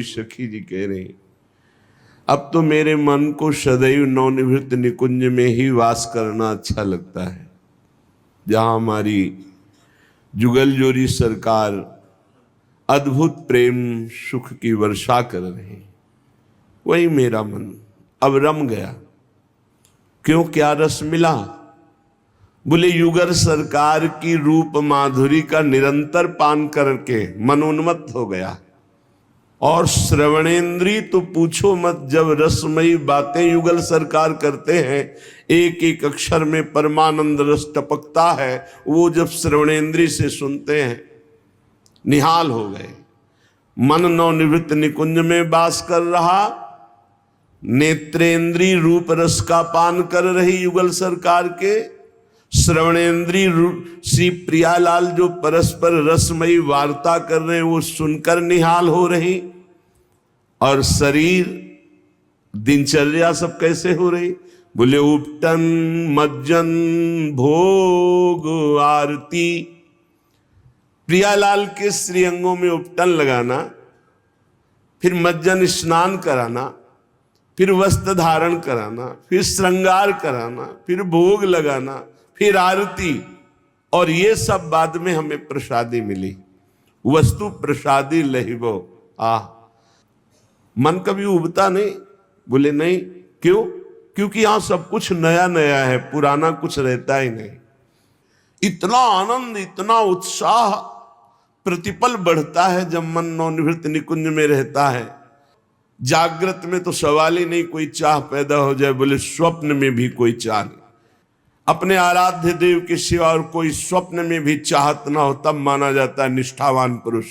सखी जी कह रहे हैं, अब तो मेरे मन को सदैव नवनिवृत्त निकुंज में ही वास करना अच्छा लगता है, जहां हमारी जुगल जोरी सरकार अद्भुत प्रेम सुख की वर्षा कर रहे हैं। वही मेरा मन अब रम गया। क्यों, क्या रस मिला? बोले युगल सरकार की रूप माधुरी का निरंतर पान करके मन उन्मत्त हो गया। और श्रवणेन्द्री तो पूछो मत, जब रसमयी बातें युगल सरकार करते हैं, एक एक अक्षर में परमानंद रस टपकता है, वो जब श्रवणेन्द्री से सुनते हैं निहाल हो गए। मन नवनिवृत्त निकुंज में वास कर रहा, नेत्रेंद्री रूप रस का पान कर रही युगल सरकार के, श्रवणेन्द्री श्री प्रियालाल जो परस्पर रसमयी वार्ता कर रहे हैं वो सुनकर निहाल हो रही, और शरीर दिनचर्या सब कैसे हो रही? बोले उपटन मज्जन भोग आरती। प्रियालाल के श्रीअंगों में उपटन लगाना, फिर मज्जन स्नान कराना, फिर वस्त्र धारण कराना, फिर श्रृंगार कराना, फिर भोग लगाना, फिर आरती, और ये सब बाद में हमें प्रसादी मिली। वस्तु प्रसादी लहिबो। मन कभी उबता नहीं? बोले नहीं। क्यों? क्योंकि यहां सब कुछ नया नया है, पुराना कुछ रहता ही नहीं। इतना आनंद, इतना उत्साह प्रतिपल बढ़ता है जब मन नवनिवृत्त निकुंज में रहता है। जागृत में तो सवाल ही नहीं कोई चाह पैदा हो जाए। बोले स्वप्न में भी कोई चाह नहीं। अपने आराध्य देव के सिवा और कोई स्वप्न में भी चाहत ना हो, तब माना जाता है निष्ठावान पुरुष।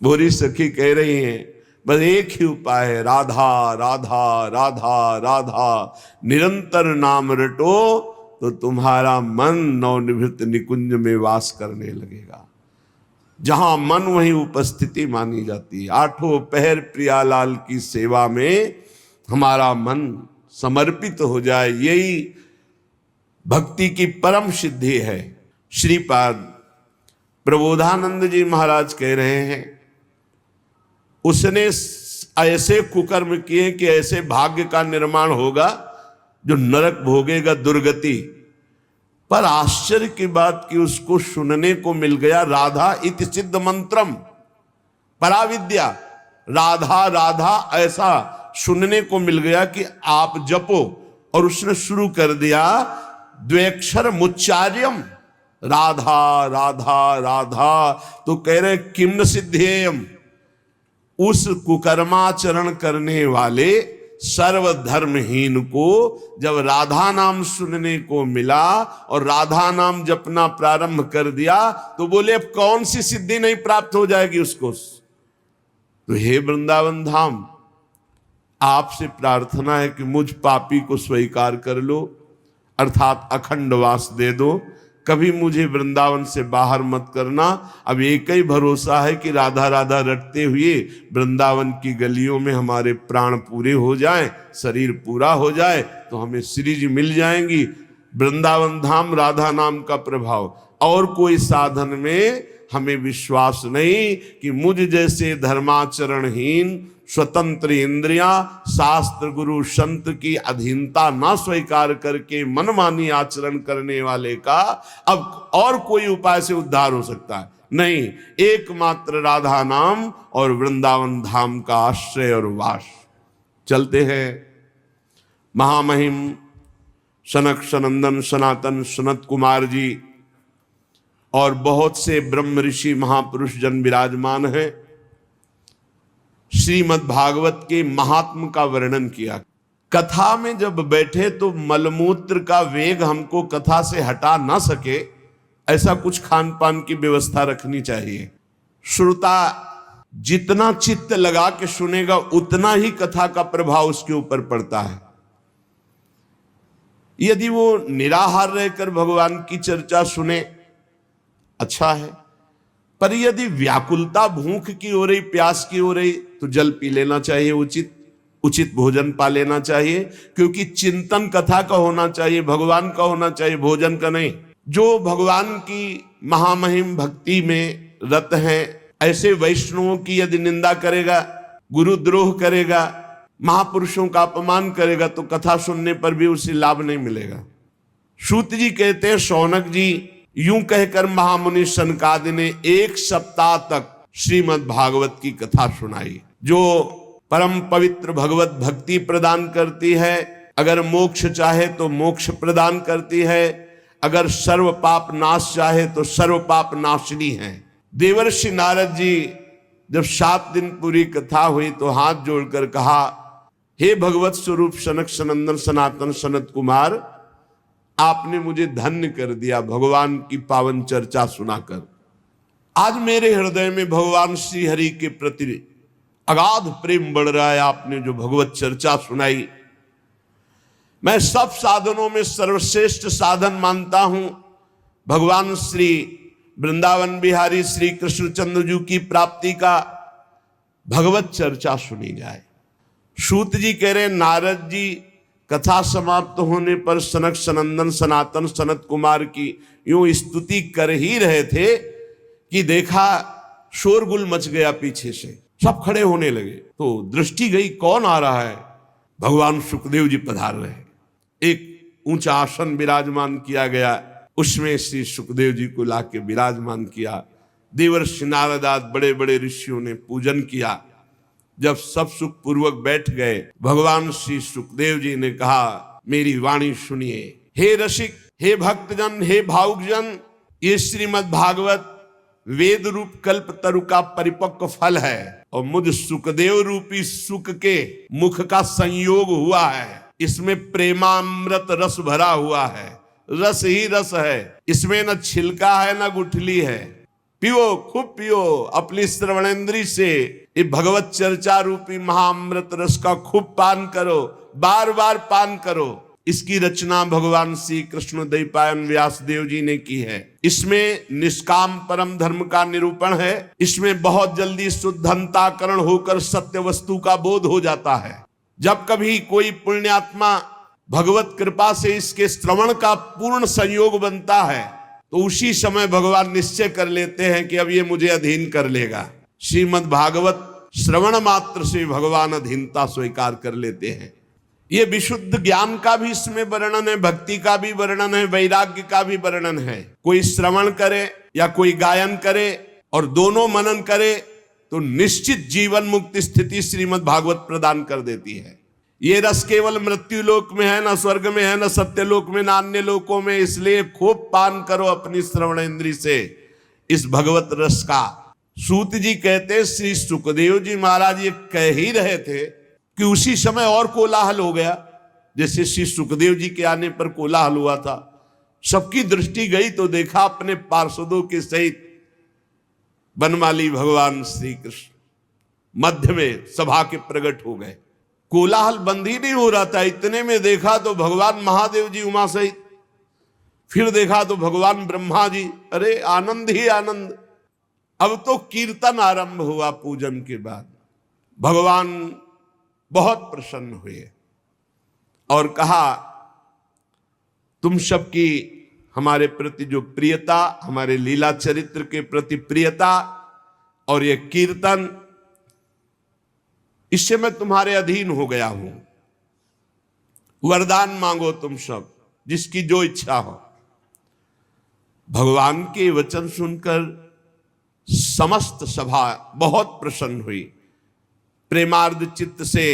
भोरी सखी कह रही हैं, बस एक ही उपाय है, राधा राधा राधा राधा, निरंतर नाम रटो तो तुम्हारा मन नवनिवृत्त निकुंज में वास करने लगेगा। जहां मन वहीं उपस्थिति मानी जाती है। आठों पहर प्रियालाल की सेवा में हमारा मन समर्पित हो जाए, यही भक्ति की परम सिद्धि है। श्रीपाद प्रबोधानंद जी महाराज कह रहे हैं, उसने ऐसे कुकर्म किए कि ऐसे भाग्य का निर्माण होगा जो नरक भोगेगा, दुर्गति। पर आश्चर्य की बात कि उसको सुनने को मिल गया राधा इति सिद्ध मंत्रम, पराविद्या, राधा राधा ऐसा सुनने को मिल गया कि आप जपो। और उसने शुरू कर दिया द्व्यक्षर मुच्चार्यम, राधा राधा राधा। तो कह रहे किम न सिद्धेयम, उस कुकर्माचरण करने वाले सर्वधर्महीन को जब राधा नाम सुनने को मिला और राधा नाम जपना प्रारंभ कर दिया, तो बोले अब कौन सी सिद्धि नहीं प्राप्त हो जाएगी उसको। तो हे वृंदावन धाम, आपसे प्रार्थना है कि मुझ पापी को स्वीकार कर लो, अर्थात अखंड वास दे दो, कभी मुझे वृंदावन से बाहर मत करना। अब एक ही भरोसा है कि राधा राधा रटते हुए वृंदावन की गलियों में हमारे प्राण पूरे हो जाएं, शरीर पूरा हो जाए तो हमें श्री जी मिल जाएंगी। वृंदावन धाम राधा नाम का प्रभाव, और कोई साधन में हमें विश्वास नहीं कि मुझ जैसे धर्माचरणहीन, स्वतंत्र इंद्रियां, शास्त्र गुरु संत की अधीनता ना स्वीकार करके मनमानी आचरण करने वाले का अब और कोई उपाय से उद्धार हो सकता है? नहीं, एकमात्र राधा नाम और वृंदावन धाम का आश्रय और वास। चलते हैं महामहिम सनक सनंदन सनातन सनत कुमार जी और बहुत से ब्रह्म ऋषि महापुरुष जन विराजमान हैं। श्रीमद् भागवत के महात्म का वर्णन किया। कथा में जब बैठे तो मलमूत्र का वेग हमको कथा से हटा ना सके, ऐसा कुछ खान पान की व्यवस्था रखनी चाहिए। श्रोता जितना चित्त लगा के सुनेगा उतना ही कथा का प्रभाव उसके ऊपर पड़ता है। यदि वो निराहार रहकर भगवान की चर्चा सुने, अच्छा है, पर यदि व्याकुलता, भूख की हो रही, प्यास की हो रही, तो जल पी लेना चाहिए, उचित भोजन पा लेना चाहिए। क्योंकि चिंतन कथा का होना चाहिए, भगवान का होना चाहिए, भोजन का नहीं। जो भगवान की महामहिम भक्ति में रत हैं, ऐसे वैष्णवों की यदि निंदा करेगा, गुरुद्रोह करेगा, महापुरुषों का अपमान करेगा तो कथा सुनने पर भी उसे लाभ नहीं मिलेगा। सूत जी कहते हैं, शौनक जी यूं कहकर महामुनि सनकादि ने 1 सप्ताह तक श्रीमद् भागवत की कथा सुनाई, जो परम पवित्र भगवत भक्ति प्रदान करती है। अगर मोक्ष चाहे तो मोक्ष प्रदान करती है, अगर सर्व पाप नाश चाहे तो सर्व पाप नाशनी है। देवर्षि नारद जी जब 7 दिन पूरी कथा हुई तो हाथ जोड़कर कहा, हे भगवत स्वरूप सनक सनंदन सनातन सनत कुमार, आपने मुझे धन्य कर दिया भगवान की पावन चर्चा सुनाकर। आज मेरे हृदय में भगवान श्री हरि के प्रति अगाध प्रेम बढ़ रहा है। आपने जो भगवत चर्चा सुनाई, मैं सब साधनों में सर्वश्रेष्ठ साधन मानता हूं भगवान श्री वृंदावन बिहारी श्री कृष्णचंद्र जी की प्राप्ति का भगवत चर्चा सुनी जाए। सूत जी कह रहे, नारद जी कथा समाप्त होने पर सनक सनंदन सनातन सनत कुमार की यूं स्तुति कर ही रहे थे कि देखा शोरगुल मच गया, पीछे से सब खड़े होने लगे। तो दृष्टि गई, कौन आ रहा है? भगवान सुखदेव जी पधार रहे। एक ऊंचा आसन विराजमान किया गया, उसमें श्री सुखदेव जी को लाके विराजमान किया। देवर्षि नारद आदि बड़े बड़े ऋषियों ने पूजन किया। जब सब सुख पूर्वक बैठ गए, भगवान श्री सुखदेव जी ने कहा, मेरी वाणी सुनिए। हे रसिक, हे भक्तजन, हे भावुकजन, ये श्रीमद् भागवत वेद रूप कल्प तरु का परिपक्व फल है और मुझ सुखदेव रूपी सुख के मुख का संयोग हुआ है। इसमें प्रेमामृत रस भरा हुआ है, रस ही रस है, इसमें न छिलका है न गुठली है। पियो, खूब पियो, अपनी श्रवणेंद्री से ये भगवत चर्चा रूपी महाअमृत रस का खूब पान करो, बार बार पान करो। इसकी रचना भगवान श्री कृष्ण द्वैपायन व्यास देव जी ने की है। इसमें निष्काम परम धर्म का निरूपण है। इसमें बहुत जल्दी शुद्धंताकरण होकर सत्य वस्तु का बोध हो जाता है। जब कभी कोई पुण्यात्मा भगवत कृपा से इसके श्रवण का पूर्ण संयोग बनता है तो उसी समय भगवान निश्चय कर लेते हैं कि अब ये मुझे अधीन कर लेगा। श्रीमद् भागवत श्रवण मात्र से भगवान अधीनता स्वीकार कर लेते हैं। ये विशुद्ध ज्ञान का भी इसमें वर्णन है, भक्ति का भी वर्णन है, वैराग्य का भी वर्णन है। कोई श्रवण करे या कोई गायन करे और दोनों मनन करे तो निश्चित जीवन मुक्ति स्थिति श्रीमद् भागवत प्रदान कर देती है। ये रस केवल मृत्यु लोक में है, न स्वर्ग में है, न सत्य लोक में, न अन्य लोकों में। इसलिए खूब पान करो अपनी श्रवण इंद्री से इस भगवत रस का। सूत जी कहते, श्री सुखदेव जी महाराज ये कह ही रहे थे कि उसी समय और कोलाहल हो गया। जैसे श्री सुखदेव जी के आने पर कोलाहल हुआ था, सबकी दृष्टि गई तो देखा अपने पार्षदों के सहित बनमाली भगवान श्री कृष्ण मध्य में सभा के प्रकट हो गए। कोलाहल बंद ही नहीं हो रहा था। इतने में देखा तो भगवान महादेव जी उमा सहित, फिर देखा तो भगवान ब्रह्मा जी। अरे आनंद ही आनंद। अब तो कीर्तन आरंभ हुआ। पूजन के बाद भगवान बहुत प्रसन्न हुए और कहा, तुम सबकी हमारे प्रति जो प्रियता, हमारे लीला चरित्र के प्रति प्रियता और ये कीर्तन, इससे मैं तुम्हारे अधीन हो गया हूं। वरदान मांगो तुम सब, जिसकी जो इच्छा हो। भगवान के वचन सुनकर समस्त सभा बहुत प्रसन्न हुई। प्रेमार्ध चित्त से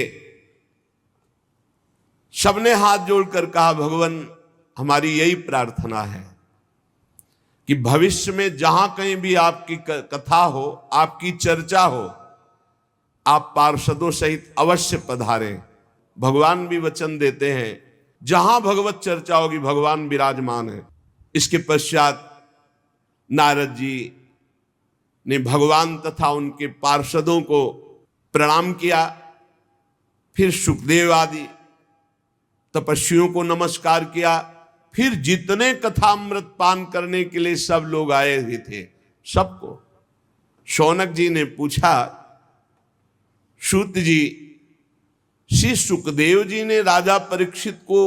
सबने हाथ जोड़कर कहा, भगवान हमारी यही प्रार्थना है कि भविष्य में जहां कहीं भी आपकी कथा हो, आपकी चर्चा हो, आप पार्षदों सहित अवश्य पधारें। भगवान भी वचन देते हैं, जहां भगवत चर्चा होगी भगवान विराजमान है। इसके पश्चात नारद जी ने भगवान तथा उनके पार्षदों को प्रणाम किया। फिर सुखदेव आदि तपस्वियों को नमस्कार किया। फिर जितने कथामृत पान करने के लिए सब लोग आए हुए थे, सबको शौनक जी ने पूछा, सूत जी, श्री सुखदेव जी ने राजा परीक्षित को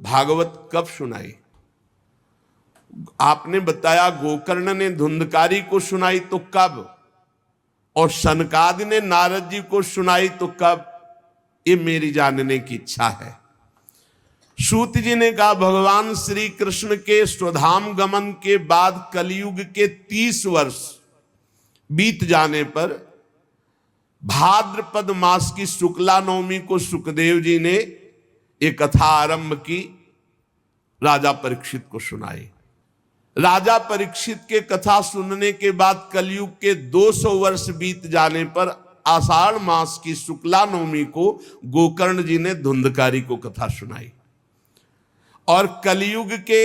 भागवत कब सुनाई? आपने बताया गोकर्ण ने धुंधकारी को सुनाई, तो कब? और सनकादि ने नारद जी को सुनाई तो कब, ये मेरी जानने की इच्छा है। सूत जी ने कहा भगवान श्री कृष्ण के स्वधाम गमन के बाद कलयुग के 30 वर्ष बीत जाने पर भाद्रपद मास की शुक्ला नवमी को सुखदेव जी ने एक कथा आरंभ की, राजा परीक्षित को सुनाई। राजा परीक्षित के कथा सुनने के बाद कलयुग के 200 वर्ष बीत जाने पर आषाढ़ मास की शुक्ला नवमी को गोकर्ण जी ने धुंधकारी को कथा सुनाई। और कलयुग के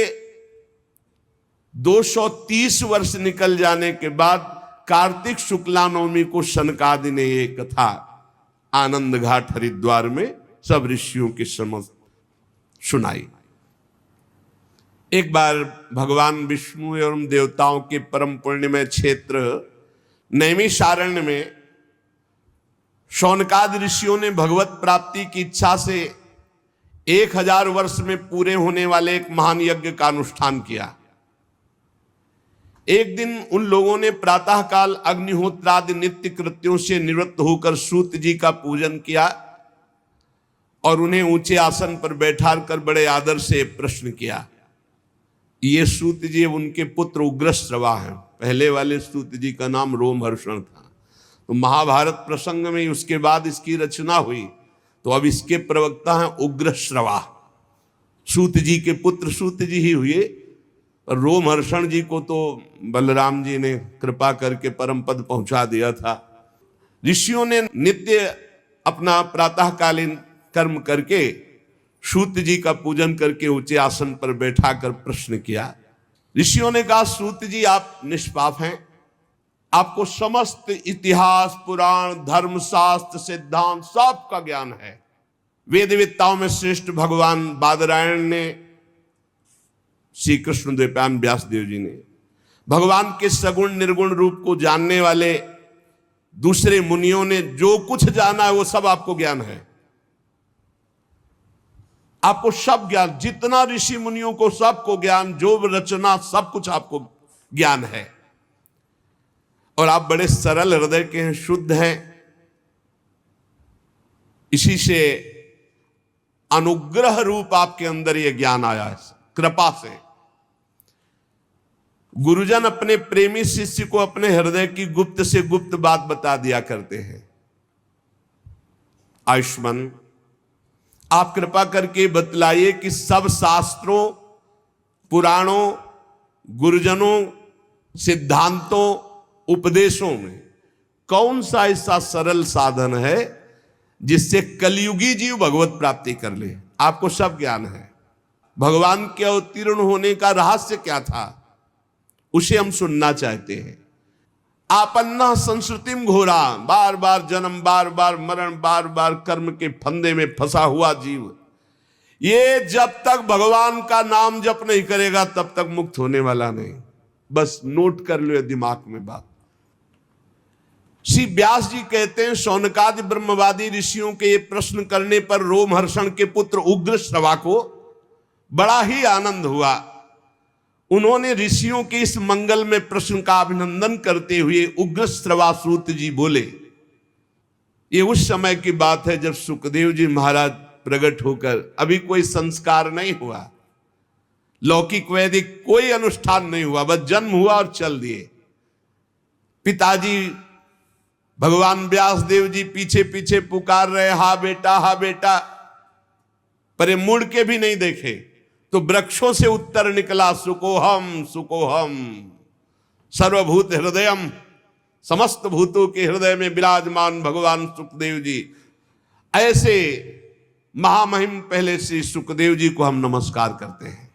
230 वर्ष निकल जाने के बाद कार्तिक शुक्ला नवमी को सनकादि ने ये कथा आनंद घाट हरिद्वार में सब ऋषियों के समक्ष सुनाई। एक बार भगवान विष्णु एवं देवताओं के परम पुण्यमय क्षेत्र नैमिषारण्य में शौनकादि ऋषियों ने भगवत प्राप्ति की इच्छा से 1000 वर्ष में पूरे होने वाले एक महान यज्ञ का अनुष्ठान किया। एक दिन उन लोगों ने प्रातःकाल अग्निहोत्रादि नित्य कृत्यों से निवृत्त होकर सूत जी का पूजन किया और उन्हें ऊंचे आसन पर बैठा कर बड़े आदर से प्रश्न किया। ये सूत जी उनके पुत्र उग्रश्रवा हैं। पहले वाले सूत जी का नाम रोमहर्षण था। तो महाभारत प्रसंग में उसके बाद इसकी रचना हुई, तो अब इसके प्रवक्ता हैं उग्रश्रवा। सूत जी के पुत्र सूत जी ही हुए। रोमहर्षण जी को तो बलराम जी ने कृपा करके परम पद पहुंचा दिया था। ऋषियों ने नित्य अपना प्रातःकालीन कर्म करके सूत जी का पूजन करके ऊंचे आसन पर बैठा कर प्रश्न किया। ऋषियों ने कहा सूत जी आप निष्पाप हैं, आपको समस्त इतिहास पुराण धर्म शास्त्र सिद्धांत सब का ज्ञान है। वेदवेत्ताओं में श्रेष्ठ भगवान बादरायण ने, श्री कृष्ण द्वैपायन व्यास देव जी ने, भगवान के सगुण निर्गुण रूप को जानने वाले दूसरे मुनियों ने जो कुछ जाना है वो सब आपको ज्ञान है। आपको सब ज्ञान, जितना ऋषि मुनियों को सबको ज्ञान, जो रचना सब कुछ आपको ज्ञान है। और आप बड़े सरल हृदय के हैं, शुद्ध हैं। इसी से अनुग्रह रूप आपके अंदर यह ज्ञान आया है, कृपा से। गुरुजन अपने प्रेमी शिष्य को अपने हृदय की गुप्त से गुप्त बात बता दिया करते हैं। आयुष्मान, आप कृपा करके बतलाइए कि सब शास्त्रों पुराणों गुरुजनों सिद्धांतों उपदेशों में कौन सा ऐसा सरल साधन है जिससे कलयुगी जीव भगवत प्राप्ति कर ले। आपको सब ज्ञान है। भगवान के अवतीर्ण होने का रहस्य क्या था, उसे हम सुनना चाहते हैं। आपन्ना संस्कृतिम घोरा, बार बार जन्म, बार बार मरण, बार बार कर्म के फंदे में फंसा हुआ जीव, ये जब तक भगवान का नाम जप नहीं करेगा तब तक मुक्त होने वाला नहीं। बस नोट कर लो दिमाग में बात। श्री व्यास जी कहते हैं शौनकादि ब्रह्मवादी ऋषियों के ये प्रश्न करने पर रोमहर्षण के पुत्र उग्रश्रवा को बड़ा ही आनंद हुआ। उन्होंने ऋषियों के इस मंगल में प्रश्न का अभिनंदन करते हुए उग्रश्रवा सूत जी बोले। ये उस समय की बात है जब सुखदेव जी महाराज प्रकट होकर, अभी कोई संस्कार नहीं हुआ, लौकिक वैदिक कोई अनुष्ठान नहीं हुआ, बस जन्म हुआ और चल दिए। पिताजी भगवान व्यास देव जी पीछे पीछे पुकार रहे, हा बेटा हा बेटा, पर ये मुड़ के भी नहीं देखे। तो वृक्षों से उत्तर निकला, सुकोहम सुकोहम सर्वभूत हृदयम, समस्त भूतों के हृदय में विराजमान भगवान सुखदेव जी। ऐसे महामहिम पहले श्री सुखदेव जी को हम नमस्कार करते हैं।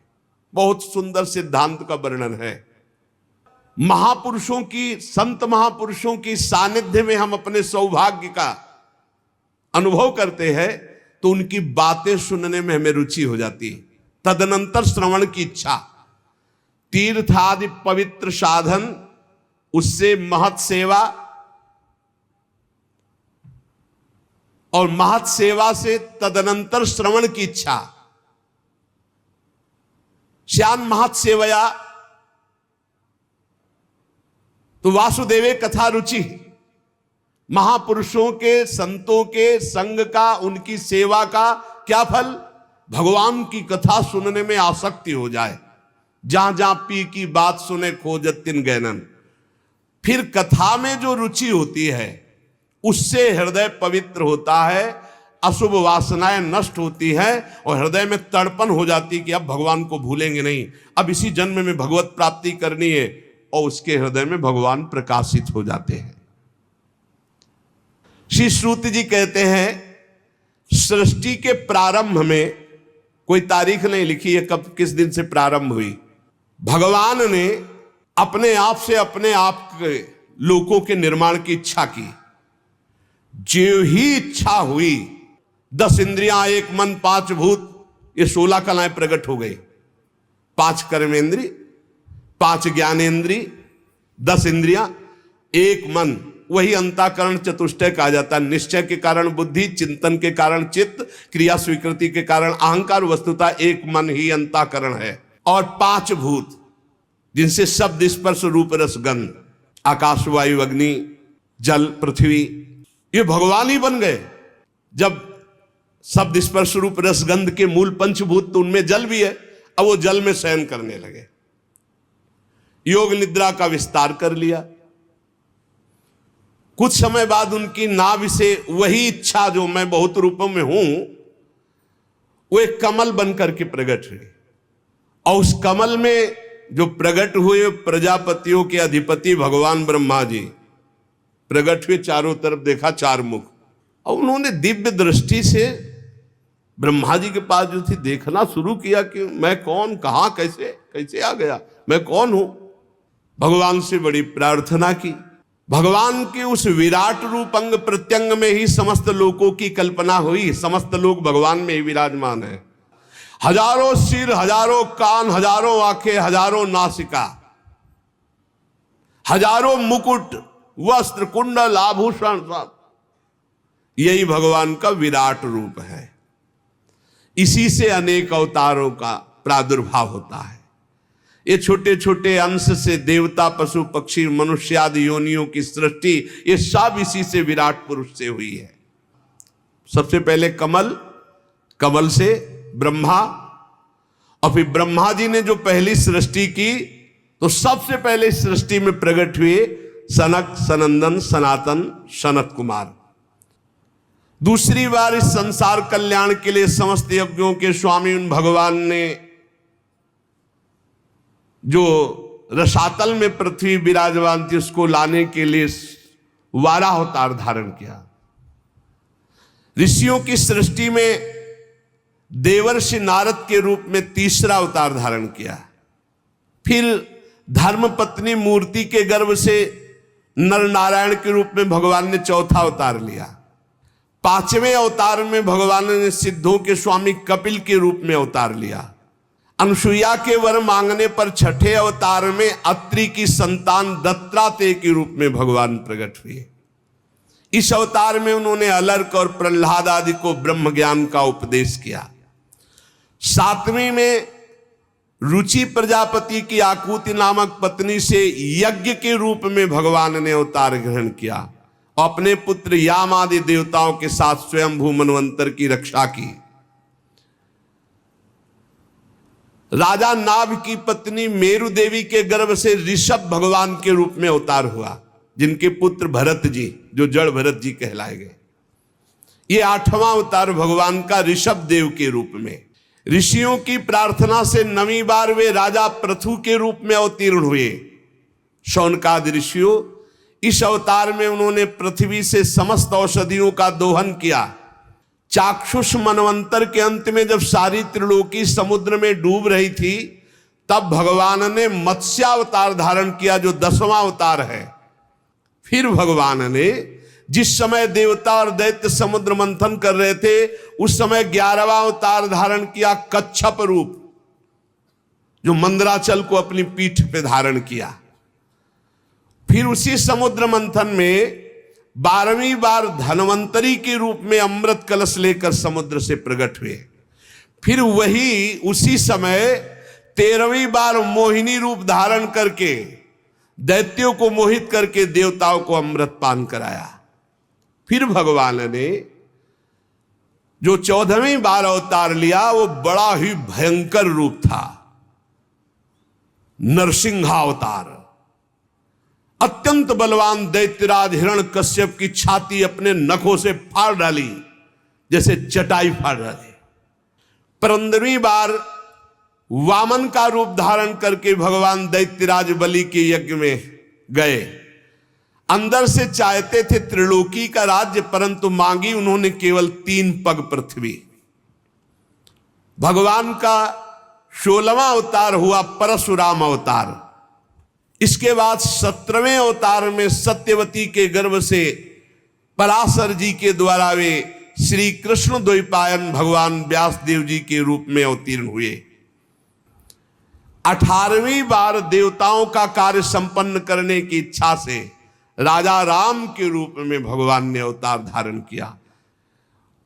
बहुत सुंदर सिद्धांत का वर्णन है। महापुरुषों की, संत महापुरुषों की सानिध्य में हम अपने सौभाग्य का अनुभव करते हैं तो उनकी बातें सुनने में हमें रुचि हो जाती है। तदनंतर श्रवण की इच्छा, तीर्थ आदि पवित्र साधन, उससे महत सेवा, और महत सेवा से तदनंतर श्रवण की इच्छा। श्यान महत सेवया तो वासुदेवे कथा रुचि, महापुरुषों के, संतों के संग का, उनकी सेवा का क्या फल? भगवान की कथा सुनने में आसक्ति हो जाए। जहां जहां पी की बात सुने खोजत तिन गैनन। फिर कथा में जो रुचि होती है उससे हृदय पवित्र होता है, अशुभ वासनाएं नष्ट होती है और हृदय में तड़पन हो जाती कि अब भगवान को भूलेंगे नहीं, अब इसी जन्म में भगवत प्राप्ति करनी है, और उसके हृदय में भगवान प्रकाशित हो जाते हैं। श्री श्रुति जी कहते हैं सृष्टि के प्रारंभ में कोई तारीख नहीं लिखी है कब किस दिन से प्रारंभ हुई। भगवान ने अपने आप से अपने आप के लोकों के निर्माण की इच्छा की। जो ही इच्छा हुई 10 इंद्रियां, 1 मन, 5 भूत, ये 16 कलाएं प्रकट हो गई। 5 कर्मेंद्री, 5 ज्ञानेंद्री, 10 इंद्रियां, 1 मन, वही अंतःकरण चतुष्टय कहा जाता है। निश्चय के कारण बुद्धि, चिंतन के कारण चित्त, क्रिया स्वीकृति के कारण अहंकार, वस्तुतः 1 मन ही अंतःकरण है। और 5 भूत जिनसे शब्द, स्पर्श, रूप, रस, गंध, आकाश, वायु, अग्नि, जल, पृथ्वी, ये भगवान ही बन गए। जब शब्द, स्पर्श, रूप, रस, गंध के मूल पंचभूत तो उनमें जल भी है, अब वो जल में शयन करने लगे। योग निद्रा का विस्तार कर लिया। कुछ समय बाद उनकी नाभि से वही इच्छा जो मैं बहुत रूपों में हूं, वो एक कमल बनकर के प्रकट हुई। और उस कमल में जो प्रकट हुए प्रजापतियों के अधिपति भगवान ब्रह्मा जी प्रकट हुए। चारों तरफ देखा 4 मुख, और उन्होंने दिव्य दृष्टि से ब्रह्मा जी के पास जो थी देखना शुरू किया कि मैं कौन, कहां, कैसे कैसे आ गया, मैं कौन हूं। भगवान से बड़ी प्रार्थना की। भगवान के उस विराट रूप अंग प्रत्यंग में ही समस्त लोकों की कल्पना हुई। समस्त लोग भगवान में ही विराजमान है। हजारों सिर, हजारों कान, हजारों आंखें, हजारों नासिका, हजारों मुकुट, वस्त्र, कुंडल, आभूषण, सब यही भगवान का विराट रूप है। इसी से अनेक अवतारों का प्रादुर्भाव होता है। ये छोटे छोटे अंश से देवता, पशु, पक्षी, मनुष्य आदि योनियों की सृष्टि, ये सब इसी से विराट पुरुष से हुई है। सबसे पहले कमल, कमल से ब्रह्मा, और फिर ब्रह्मा जी ने जो पहली सृष्टि की तो सबसे पहले इस सृष्टि में प्रकट हुए सनक, सनंदन, सनातन, सनत कुमार। दूसरी बार इस संसार कल्याण के लिए समस्त यज्ञों के स्वामी उन भगवान ने जो रसातल में पृथ्वी विराजमान थी उसको लाने के लिए 12 अवतार धारण किया। ऋषियों की सृष्टि में देवर्षि नारद के रूप में 3रा अवतार धारण किया। फिर धर्मपत्नी मूर्ति के गर्भ से नर नारायण के रूप में भगवान ने 4था अवतार लिया। 5वें अवतार में भगवान ने सिद्धों के स्वामी कपिल के रूप में अवतार लिया। अनुसुईया के वर मांगने पर 6ठे अवतार में अत्रि की संतान दत्तात्रेय के रूप में भगवान प्रकट हुए। इस अवतार में उन्होंने अलर्क और प्रहलाद आदि को ब्रह्म ज्ञान का उपदेश किया। 7वीं में रुचि प्रजापति की आकुति नामक पत्नी से यज्ञ के रूप में भगवान ने अवतार ग्रहण किया और अपने पुत्र याम आदि देवताओं के साथ स्वयंभू मनवंतर की रक्षा की। राजा नाभ की पत्नी मेरु देवी के गर्भ से ऋषभ भगवान के रूप में अवतार हुआ, जिनके पुत्र भरत जी, जो जड़ भरत जी कहलाए गए। ये 8वां अवतार भगवान का ऋषभ देव के रूप में। ऋषियों की प्रार्थना से 9वीं बार वे राजा पृथु के रूप में अवतीर्ण हुए। शौनकादि ऋषियों, इस अवतार में उन्होंने पृथ्वी से समस्त औषधियों का दोहन किया। चाक्षुष मनवंतर के अंत में जब सारी त्रिलोकी समुद्र में डूब रही थी, तब भगवान ने मत्स्यावतार धारण किया, जो 10वां अवतार है। फिर भगवान ने जिस समय देवता और दैत्य समुद्र मंथन कर रहे थे, उस समय 11वां अवतार धारण किया, कच्छप रूप, जो मंदराचल को अपनी पीठ पे धारण किया। फिर उसी समुद्र मंथन में 12वीं बार धनवंतरी के रूप में अमृत कलश लेकर समुद्र से प्रकट हुए। फिर वही उसी समय 13वीं बार मोहिनी रूप धारण करके दैत्यों को मोहित करके देवताओं को अमृत पान कराया। फिर भगवान ने जो 14वीं बार अवतार लिया वो बड़ा ही भयंकर रूप था, नरसिंहावतार। अत्यंत बलवान दैत्यराज हिरण्यकश्यप की छाती अपने नखों से फाड़ डाली, जैसे चटाई फाड़ डाली। 15वीं बार वामन का रूप धारण करके भगवान दैत्यराज बलि के यज्ञ में गए। अंदर से चाहते थे त्रिलोकी का राज्य, परंतु मांगी उन्होंने केवल 3 पग पृथ्वी। भगवान का 16वां अवतार हुआ परशुराम अवतार। इसके बाद 17वें अवतार में सत्यवती के गर्भ से पराशर जी के द्वारा वे श्री कृष्ण द्वैपायन भगवान व्यासदेव जी के रूप में अवतीर्ण हुए। 18वीं बार देवताओं का कार्य संपन्न करने की इच्छा से राजा राम के रूप में भगवान ने अवतार धारण किया।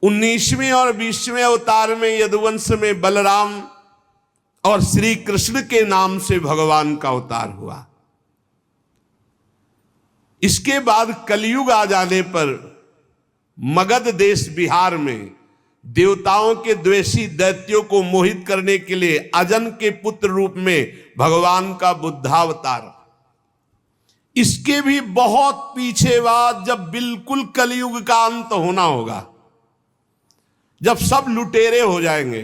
19वें और 20वें अवतार में यदुवंश में बलराम और श्री कृष्ण के नाम से भगवान का अवतार हुआ। इसके बाद कलयुग आ जाने पर मगध देश बिहार में देवताओं के द्वेषी दैत्यों को मोहित करने के लिए अजन के पुत्र रूप में भगवान का बुद्धावतार। इसके भी बहुत पीछे बाद, जब बिल्कुल कलयुग का अंत होना होगा, जब सब लुटेरे हो जाएंगे,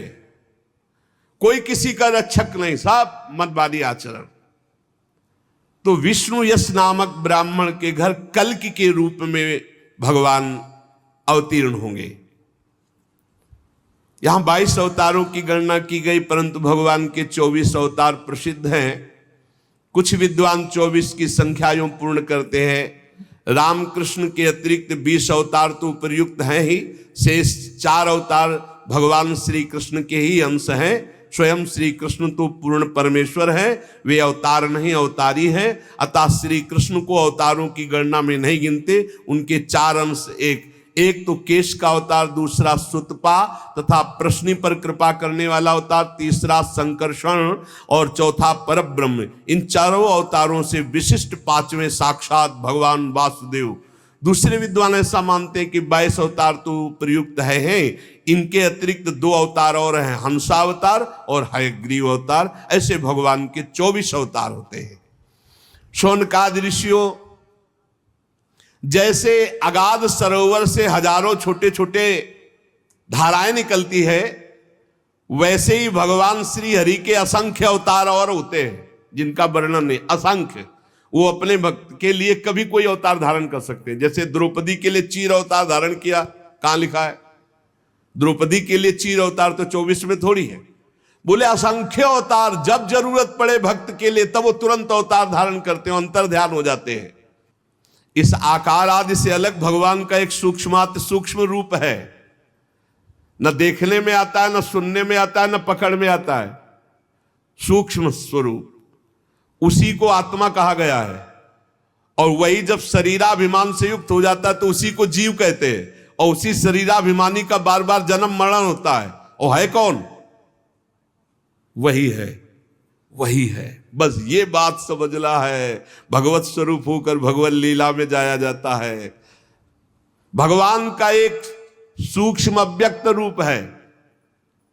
कोई किसी का रक्षक नहीं, सब मतवादी आचरण, तो विष्णु यश नामक ब्राह्मण के घर कल्कि के रूप में भगवान अवतीर्ण होंगे। यहां 22 अवतारों की गणना की गई, परंतु भगवान के 24 अवतार प्रसिद्ध हैं। कुछ विद्वान 24 की संख्या यूं पूर्ण करते हैं। रामकृष्ण के अतिरिक्त 20 अवतार तो उपयुक्त हैं ही, शेष 4 अवतार भगवान श्री कृष्ण के ही अंश हैं। स्वयं श्री कृष्ण तो पूर्ण परमेश्वर हैं, वे अवतार नहीं अवतारी हैं। अतः श्री कृष्ण को अवतारों की गणना में नहीं गिनते। उनके 4 अंश, एक तो केश का अवतार, दूसरा सुतपा तथा प्रश्नि पर कृपा करने वाला अवतार, तीसरा संकर्षण और चौथा परब्रह्म। इन चारों अवतारों से विशिष्ट 5वें साक्षात भगवान वासुदेव। दूसरे विद्वान ऐसा मानते हैं कि 22 अवतार तो प्रयुक्त है। इनके अतिरिक्त 2 अवतार और हैं, हंसावतार और हयग्रीव अवतार। ऐसे भगवान के 24 अवतार होते हैं। शौनकादि ऋषियों, जैसे अगाध सरोवर से हजारों छोटे छोटे धाराएं निकलती है, वैसे ही भगवान श्री हरि के असंख्य अवतार और होते हैं, जिनका वर्णन नहीं, असंख्य। वो अपने भक्त के लिए कभी कोई अवतार धारण कर सकते हैं। जैसे द्रौपदी के लिए चीर अवतार धारण किया, कहां लिखा है? द्रौपदी के लिए चीर अवतार तो 24 में थोड़ी है। बोले असंख्य अवतार, जब जरूरत पड़े भक्त के लिए तब वो तुरंत अवतार धारण करते हैं, अंतर ध्यान हो जाते हैं। इस आकार आदि से अलग भगवान का एक सूक्ष्म रूप है। न देखने में आता है, न सुनने में आता है, न पकड़ में आता है। सूक्ष्म स्वरूप, उसी को आत्मा कहा गया है। और वही जब शरीराभिमान से युक्त हो जाता है तो उसी को जीव कहते हैं। और उसी शरीराभिमानी का बार बार जन्म मरण होता है। और है कौन? वही है, वही है। बस ये बात समझना है। भगवत स्वरूप होकर भगवत लीला में जाया जाता है। भगवान का एक सूक्ष्म अव्यक्त रूप है,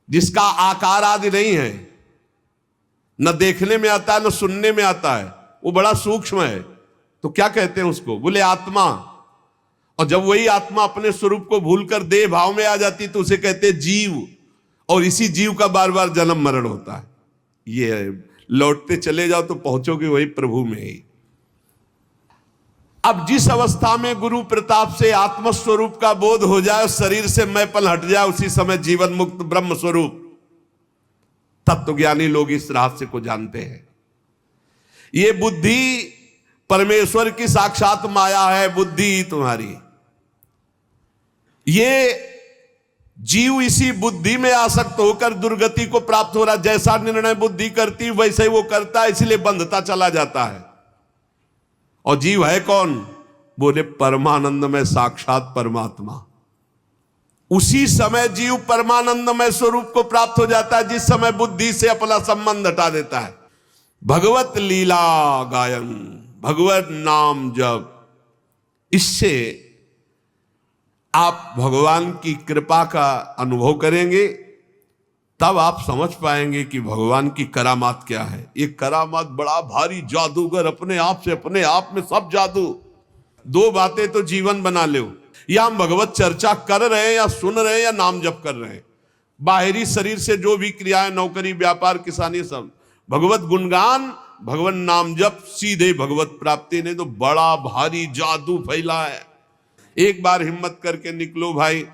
जिसका आकार आदि नहीं है, न देखने में आता है, न सुनने में आता है। वो बड़ा सूक्ष्म है। तो क्या कहते हैं उसको? बोले आत्मा। और जब वही आत्मा अपने स्वरूप को भूलकर देह भाव में आ जाती तो उसे कहते हैं जीव। और इसी जीव का बार बार जन्म मरण होता है। ये लौटते चले जाओ तो पहुंचोगे वही प्रभु में ही। अब जिस अवस्था में गुरु प्रताप से आत्मस्वरूप का बोध हो जाए, शरीर से मैंपन हट जाए, उसी समय जीवन मुक्त ब्रह्म स्वरूप तत्वज्ञानी लोग इस रहस्य को जानते हैं। ये बुद्धि परमेश्वर की साक्षात माया है, बुद्धि तुम्हारी। ये जीव इसी बुद्धि में आसक्त होकर दुर्गति को प्राप्त हो रहा। जैसा निर्णय बुद्धि करती वैसे ही वो करता है, इसलिए बंधता चला जाता है। और जीव है कौन? बोले परमानंद में साक्षात परमात्मा। उसी समय जीव परमानंदमय स्वरूप को प्राप्त हो जाता है, जिस समय बुद्धि से अपना संबंध हटा देता है। भगवत लीला गायन, भगवत नाम जप, इससे आप भगवान की कृपा का अनुभव करेंगे, तब आप समझ पाएंगे कि भगवान की करामात क्या है। ये करामात बड़ा भारी जादूगर, अपने आप में सब जादू। दो बातें तो जीवन बना लो, या हम भगवत चर्चा कर रहे हैं या सुन रहे हैं या नाम जप कर रहे हैं। बाहरी शरीर से जो भी क्रियाएं, नौकरी, व्यापार, किसानी, सब भगवत गुणगान, भगवान नाम जप, सीधे भगवत प्राप्ति। नहीं तो बड़ा भारी जादू फैला है। एक बार हिम्मत करके निकलो भाई,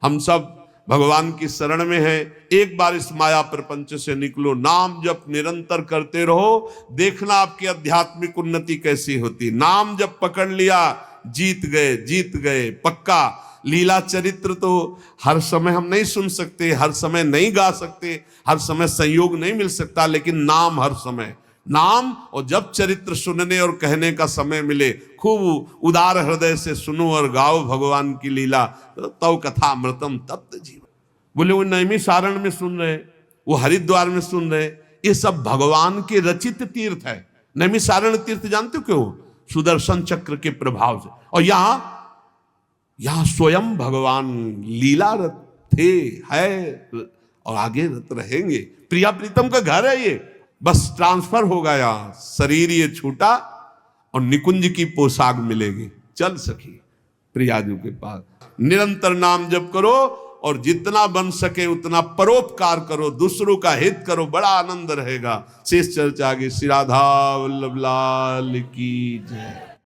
हम सब भगवान की शरण में है। एक बार इस माया प्रपंच से निकलो, नाम जप निरंतर करते रहो, देखना आपकी आध्यात्मिक उन्नति कैसी होती। नाम जप पकड़ लिया, जीत गए पक्का। लीला चरित्र तो हर समय हम नहीं सुन सकते, हर समय नहीं गा सकते, हर समय संयोग नहीं मिल सकता, लेकिन नाम हर समय। नाम और जब चरित्र सुनने और कहने का समय मिले, खूब उदार हृदय से सुनो और गाओ भगवान की लीला। तव कथा अमृतम तप्त जीवन। बोले वो नैमी सारण में सुन रहे, वो हरिद्वार में सुन रहे, ये सब भगवान के रचित तीर्थ है। नैमी सारण तीर्थ जानते हो क्यों? सुदर्शन चक्र के प्रभाव से। और यहां स्वयं भगवान लीलारत थे, है और आगे रत रहेंगे। प्रिया प्रीतम का घर है ये, बस ट्रांसफर हो गया, शरीर ये छूटा और निकुंज की पोशाक मिलेगी। चल सखी प्रियाजू के पास। निरंतर नाम जप करो और जितना बन सके उतना परोपकार करो, दूसरों का हित करो, बड़ा आनंद रहेगा। शेष चर्चा आगे। श्री राधा वल्लभ लाल की जय।